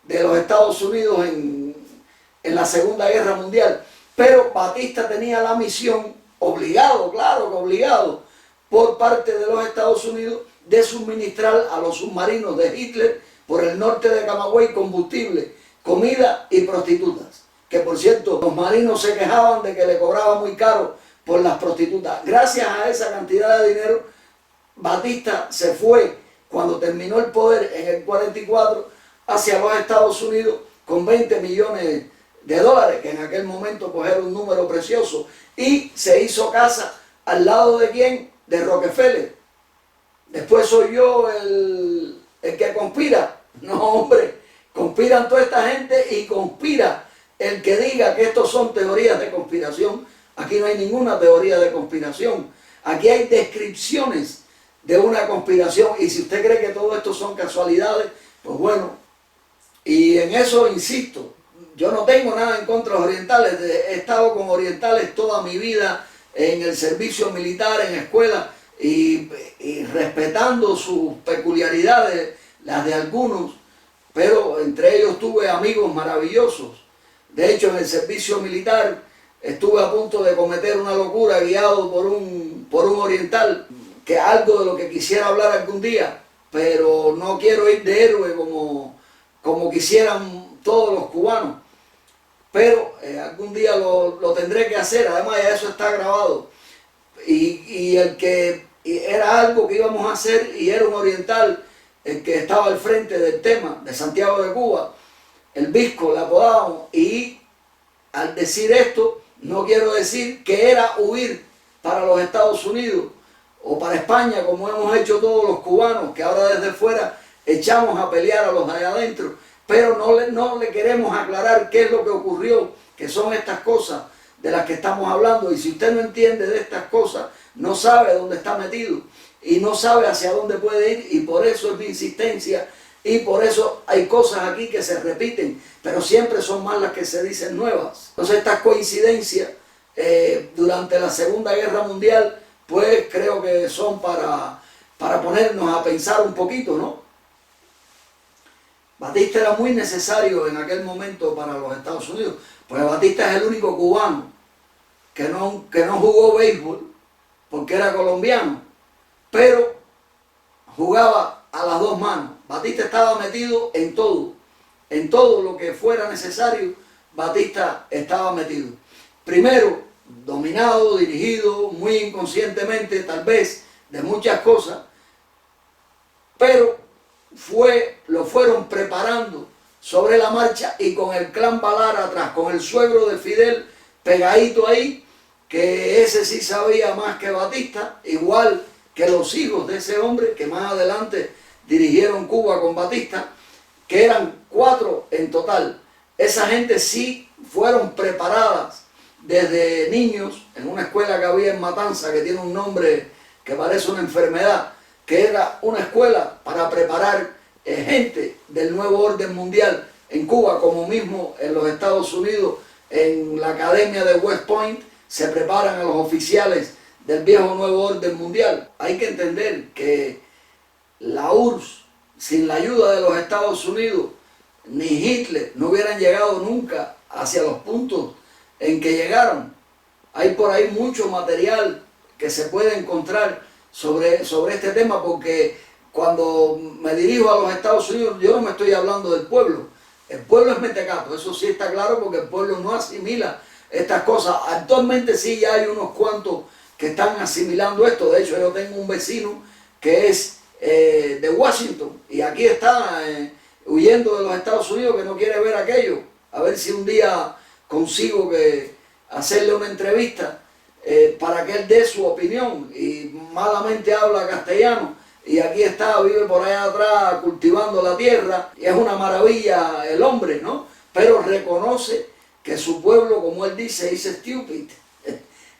los Estados Unidos en la Segunda Guerra Mundial. Pero Batista tenía la misión, obligado, claro que obligado, por parte de los Estados Unidos, de suministrar a los submarinos de Hitler por el norte de Camagüey combustible, comida y prostitutas. Que por cierto, los marinos se quejaban de que le cobraba muy caro por las prostitutas. Gracias a esa cantidad de dinero, Batista se fue, cuando terminó el poder en el 44, hacia los Estados Unidos con 20 millones de dólares, que en aquel momento pues era un número precioso, y se hizo casa al lado de ¿quién? De Rockefeller. Después soy yo el que conspira. No, hombre, conspiran toda esta gente y conspira el que diga que estos son teorías de conspiración. Aquí no hay ninguna teoría de conspiración. Aquí hay descripciones de una conspiración, y si usted cree que todo esto son casualidades, pues bueno, y en eso insisto. Yo no tengo nada en contra de los orientales, he estado con orientales toda mi vida en el servicio militar, en escuela, y respetando sus peculiaridades, las de algunos, pero entre ellos tuve amigos maravillosos. De hecho, en el servicio militar estuve a punto de cometer una locura guiado por un oriental, que algo de lo que quisiera hablar algún día, pero no quiero ir de héroe como quisieran todos los cubanos. Pero algún día lo tendré que hacer, además ya eso está grabado. Y era algo que íbamos a hacer, y era un oriental el que estaba al frente del tema, de Santiago de Cuba, el Visco le apodábamos, y al decir esto, no quiero decir que era huir para los Estados Unidos o para España, como hemos hecho todos los cubanos, que ahora desde fuera echamos a pelear a los de allá adentro. Pero no le queremos aclarar qué es lo que ocurrió, que son estas cosas de las que estamos hablando. Y si usted no entiende de estas cosas, no sabe dónde está metido y no sabe hacia dónde puede ir, y por eso es mi insistencia, y por eso hay cosas aquí que se repiten, pero siempre son más las que se dicen nuevas. Entonces estas coincidencias durante la Segunda Guerra Mundial, pues creo que son para ponernos a pensar un poquito, ¿no? Batista era muy necesario en aquel momento para los Estados Unidos, pues Batista es el único cubano que no jugó béisbol porque era colombiano, pero jugaba a las dos manos. Batista estaba metido en todo lo que fuera necesario. Batista estaba metido. Primero, dominado, dirigido, muy inconscientemente tal vez, de muchas cosas, pero lo fueron preparando sobre la marcha y con el clan Balar atrás, con el suegro de Fidel pegadito ahí, que ese sí sabía más que Batista, igual que los hijos de ese hombre que más adelante dirigieron Cuba con Batista, que eran 4 en total. Esa gente sí fueron preparadas desde niños en una escuela que había en Matanza, que tiene un nombre que parece una enfermedad, que era una escuela para preparar gente del nuevo orden mundial en Cuba, como mismo en los Estados Unidos, en la academia de West Point, se preparan a los oficiales del viejo nuevo orden mundial. Hay que entender que la URSS, sin la ayuda de los Estados Unidos, ni Hitler no hubieran llegado nunca hacia los puntos en que llegaron. Hay por ahí mucho material que se puede encontrar sobre este tema, porque cuando me dirijo a los Estados Unidos, yo no me estoy hablando del pueblo. El pueblo es mentecato, eso sí está claro, porque el pueblo no asimila estas cosas. Actualmente sí ya hay unos cuantos que están asimilando esto. De hecho, yo tengo un vecino que es de Washington y aquí está huyendo de los Estados Unidos, que no quiere ver aquello. A ver si un día consigo hacerle una entrevista para que él dé su opinión, y malamente habla castellano, y aquí está, vive por allá atrás cultivando la tierra, y es una maravilla el hombre, ¿no? Pero reconoce que su pueblo, como él dice, is stupid,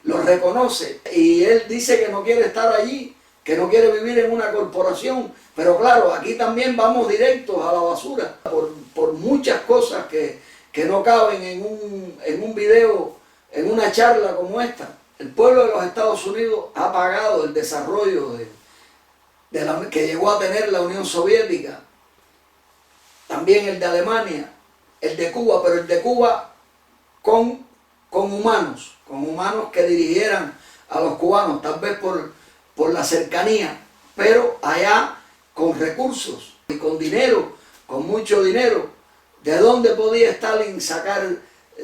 lo reconoce, y él dice que no quiere estar allí, que no quiere vivir en una corporación. Pero claro, aquí también vamos directos a la basura por muchas cosas que no caben en un video, en una charla como esta. El pueblo de los Estados Unidos ha pagado el desarrollo que llegó a tener la Unión Soviética, también el de Alemania, el de Cuba, pero el de Cuba con humanos que dirigieran a los cubanos, tal vez por la cercanía, pero allá con recursos y con dinero, con mucho dinero. ¿De dónde podía Stalin sacar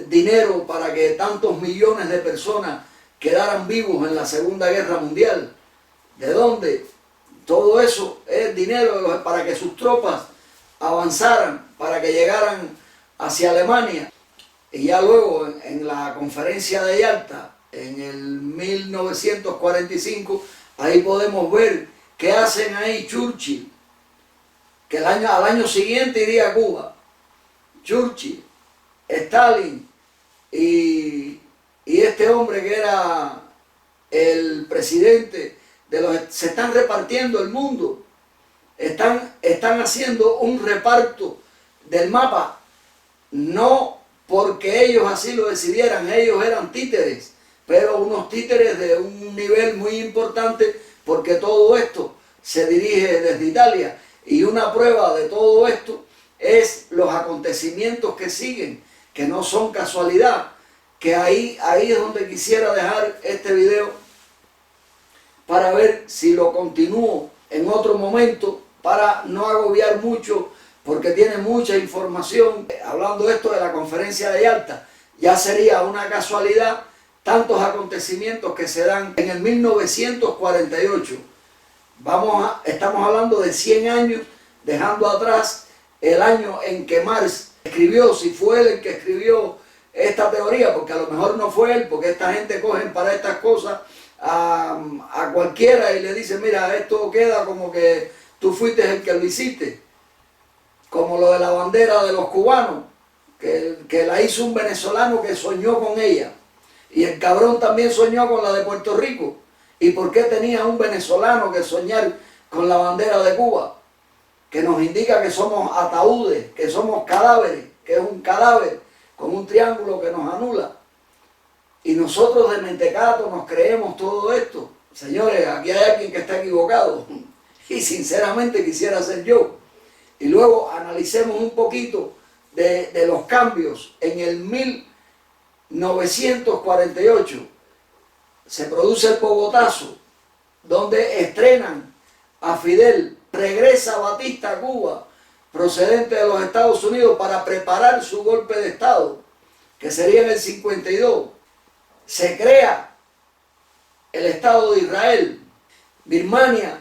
dinero para que tantos millones de personas quedaran vivos en la Segunda Guerra Mundial? ¿De dónde? Todo eso es dinero para que sus tropas avanzaran, para que llegaran hacia Alemania. Y ya luego en la conferencia de Yalta, en el 1945, ahí podemos ver qué hacen ahí Churchill, que al año siguiente iría a Cuba. Churchill, Stalin y este hombre que era el presidente se están repartiendo el mundo, están haciendo un reparto del mapa, no porque ellos así lo decidieran, ellos eran títeres, pero unos títeres de un nivel muy importante, porque todo esto se dirige desde Italia, y una prueba de todo esto es los acontecimientos que siguen, que no son casualidad, que ahí es donde quisiera dejar este video para ver si lo continúo en otro momento, para no agobiar mucho, porque tiene mucha información. Hablando esto de la conferencia de Yalta, ya sería una casualidad tantos acontecimientos que se dan en el 1948. Estamos hablando de 100 años, dejando atrás el año en que Marx escribió, si fue él el que escribió esta teoría, porque a lo mejor no fue él, porque esta gente cogen para estas cosas a cualquiera y le dicen, mira, esto queda como que tú fuiste el que lo hiciste, como lo de la bandera de los cubanos, que la hizo un venezolano que soñó con ella, y el cabrón también soñó con la de Puerto Rico. ¿Y por qué tenía un venezolano que soñar con la bandera de Cuba? Que nos indica que somos ataúdes, que somos cadáveres, que es un cadáver con un triángulo que nos anula. Y nosotros de mentecato nos creemos todo esto. Señores, aquí hay alguien que está equivocado, y sinceramente quisiera ser yo. Y luego analicemos un poquito de los cambios. En el 1948 se produce el Bogotazo, donde estrenan a Fidel. Regresa Batista a Cuba, procedente de los Estados Unidos, para preparar su golpe de Estado, que sería en el 52. Se crea el Estado de Israel. Birmania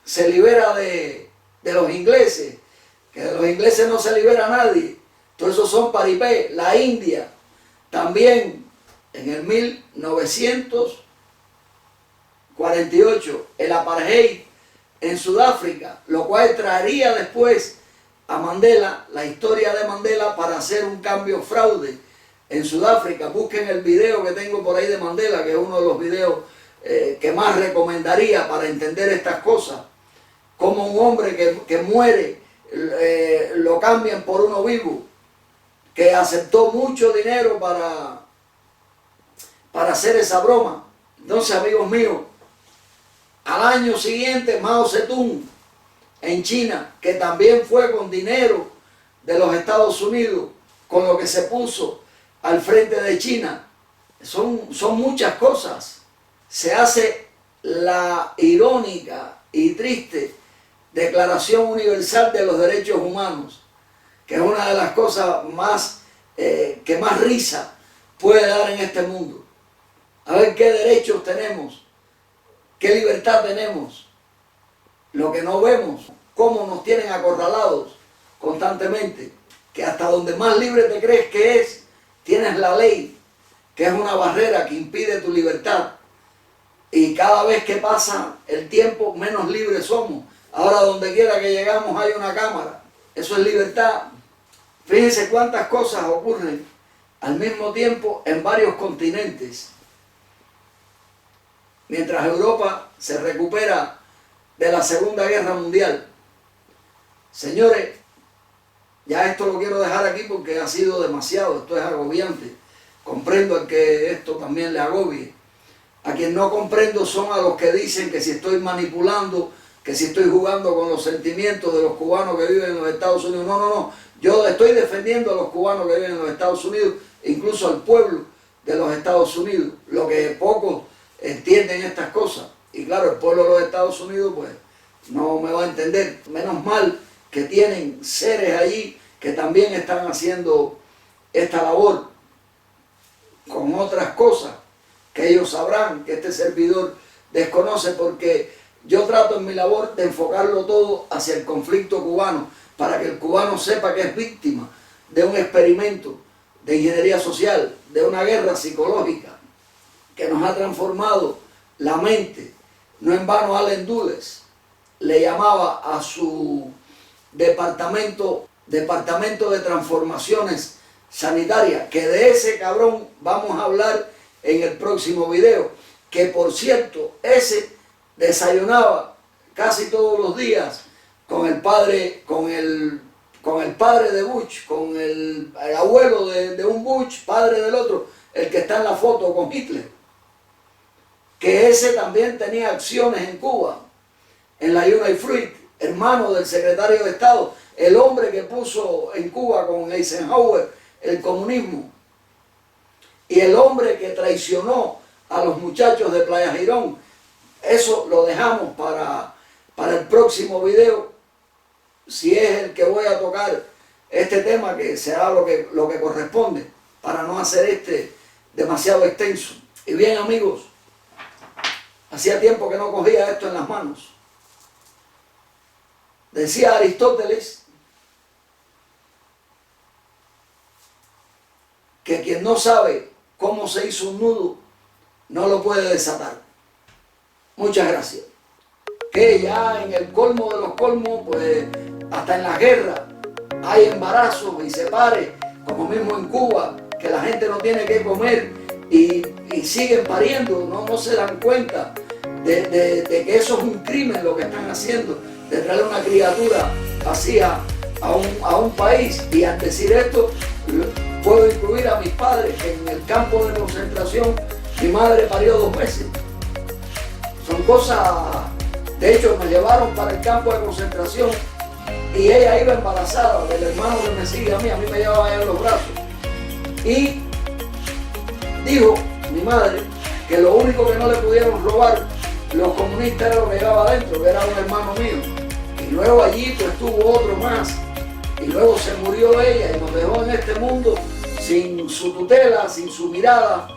se libera de los ingleses. que de los ingleses no se libera nadie. Todos esos son paripé. La India también en el 1948, el apartheid en Sudáfrica, lo cual traería después a Mandela, la historia de Mandela, para hacer un cambio fraude en Sudáfrica. Busquen el video que tengo por ahí de Mandela, que es uno de los videos que más recomendaría para entender estas cosas. Como un hombre que muere, lo cambian por uno vivo, que aceptó mucho dinero para hacer esa broma. Entonces, amigos míos, al año siguiente Mao Zedong en China, que también fue con dinero de los Estados Unidos, con lo que se puso al frente de China. Son muchas cosas. Se hace la irónica y triste Declaración Universal de los Derechos Humanos, que es una de las cosas más que más risa puede dar en este mundo. A ver qué derechos tenemos, qué libertad tenemos. Lo que no vemos, cómo nos tienen acorralados constantemente, que hasta donde más libre te crees que es, tienes la ley, que es una barrera que impide tu libertad. Y cada vez que pasa el tiempo, menos libres somos. Ahora donde quiera que llegamos hay una cámara. Eso es libertad. Fíjense cuántas cosas ocurren al mismo tiempo en varios continentes. Mientras Europa se recupera de la Segunda Guerra Mundial. Señores, ya esto lo quiero dejar aquí porque ha sido demasiado, esto es agobiante. Comprendo al que esto también le agobie. A quien no comprendo son a los que dicen que si estoy manipulando, que si estoy jugando con los sentimientos de los cubanos que viven en los Estados Unidos. No, no, no. Yo estoy defendiendo a los cubanos que viven en los Estados Unidos, incluso al pueblo de los Estados Unidos. Lo que pocos entienden estas cosas. Y claro, el pueblo de los Estados Unidos pues no me va a entender. Menos mal que tienen seres allí que también están haciendo esta labor con otras cosas que ellos sabrán, que este servidor desconoce, porque yo trato en mi labor de enfocarlo todo hacia el conflicto cubano, para que el cubano sepa que es víctima de un experimento de ingeniería social, de una guerra psicológica que nos ha transformado la mente. No en vano Allen Dulles le llamaba a su departamento de transformaciones sanitarias, que de ese cabrón vamos a hablar en el próximo video, que por cierto, ese desayunaba casi todos los días con el padre, con el padre de Bush, con el abuelo de un Bush, padre del otro, el que está en la foto con Hitler, que ese también tenía acciones en Cuba, en la United Fruit, hermano del secretario de Estado, el hombre que puso en Cuba con Eisenhower el comunismo, y el hombre que traicionó a los muchachos de Playa Girón. Eso lo dejamos para el próximo video, si es el que voy a tocar este tema, que será lo que corresponde, para no hacer este demasiado extenso. Y bien, amigos, hacía tiempo que no cogía esto en las manos. Decía Aristóteles que quien no sabe cómo se hizo un nudo no lo puede desatar. Muchas gracias. Que ya en el colmo de los colmos, pues hasta en la guerra hay embarazos y separes, como mismo en Cuba, que la gente no tiene que comer y siguen pariendo, no se dan cuenta de que eso es un crimen lo que están haciendo, de traer una criatura así a un país. Y al decir esto, puedo incluir a mis padres, que en el campo de concentración mi madre parió 2 veces. Son cosas, de hecho me llevaron para el campo de concentración y ella iba embarazada del hermano que me sigue a mí me llevaba allá en los brazos. Y dijo mi madre que lo único que no le pudieron robar los comunistas era lo que llevaba adentro, que era un hermano mío. Y luego allí pues tuvo otro más. Y luego se murió ella y nos dejó en este mundo sin su tutela, sin su mirada.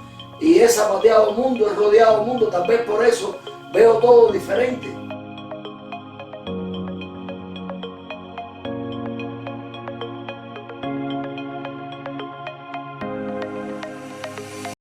Y he zapateado mundo, he rodeado mundo, tal vez por eso veo todo diferente.